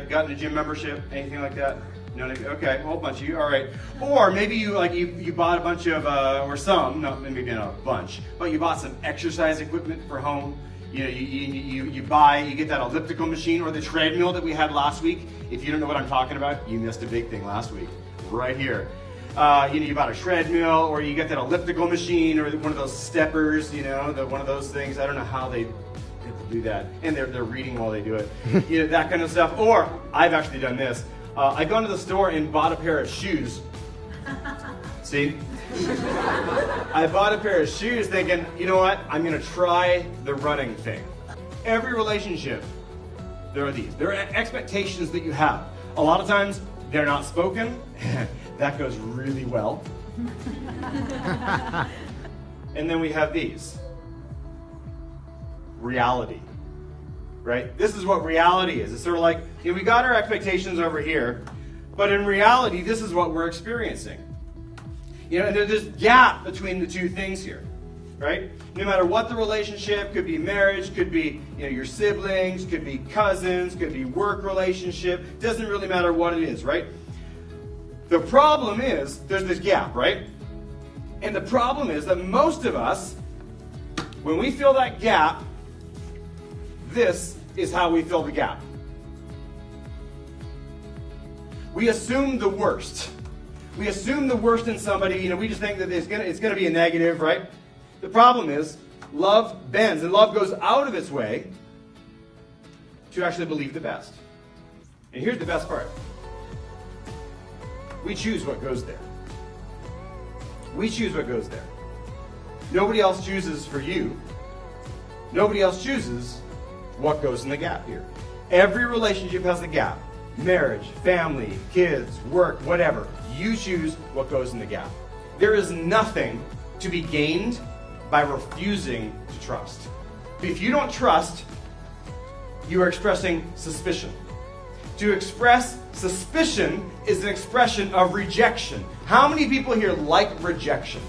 gotten a gym membership? Anything like that? No, okay, a whole bunch of you, all right. Or maybe you bought a bunch of, or some, not maybe not a bunch, but you bought some exercise equipment for home. You know, you get that elliptical machine or the treadmill that we had last week. If you don't know what I'm talking about, you missed a big thing last week, right here. You bought a treadmill, or you get that elliptical machine, or one of those steppers, one of those things. I don't know how they do that, and they're reading while they do it, that kind of stuff. Or I've actually done this. I've gone to the store and bought a pair of shoes. See? I bought a pair of shoes thinking, you know what? I'm going to try the running thing. Every relationship, there are these. There are expectations that you have. A lot of times, they're not spoken. That goes really well. And then we have these. Reality. Right? This is what reality is. It's sort of like, we got our expectations over here, but in reality, this is what we're experiencing. And there's this gap between the two things here, right? No matter what the relationship, could be marriage, could be your siblings, could be cousins, could be work relationship, doesn't really matter what it is, right? The problem is, there's this gap, right? And the problem is that most of us, when we feel that gap, this is how we fill the gap. We assume the worst. We assume the worst in somebody. We just think that it's gonna be a negative, right? The problem is, love bends, and love goes out of its way to actually believe the best. And here's the best part. We choose what goes there. We choose what goes there. Nobody else chooses for you. Nobody else chooses what goes in the gap here. Every relationship has a gap. Marriage, family, kids, work, whatever. You choose what goes in the gap. There is nothing to be gained by refusing to trust. If you don't trust, you are expressing suspicion. To express suspicion is an expression of rejection. How many people here like rejection?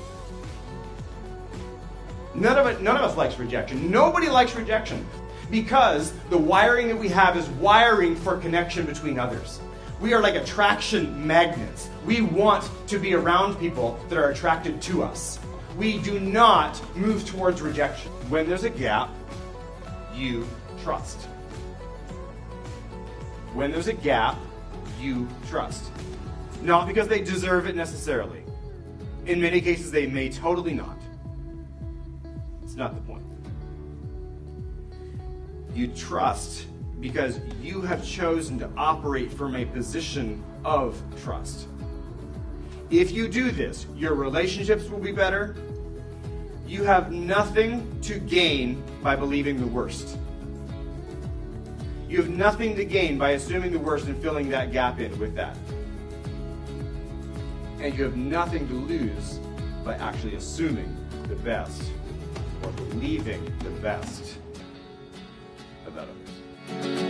None of us likes rejection. Nobody likes rejection. Because the wiring that we have is wiring for connection between others. We are like attraction magnets. We want to be around people that are attracted to us. We do not move towards rejection. When there's a gap, you trust. When there's a gap, you trust. Not because they deserve it necessarily. In many cases, they may totally not. It's not the point. You trust because you have chosen to operate from a position of trust. If you do this, your relationships will be better. You have nothing to gain by believing the worst. You have nothing to gain by assuming the worst and filling that gap in with that. And you have nothing to lose by actually assuming the best or believing the best about others.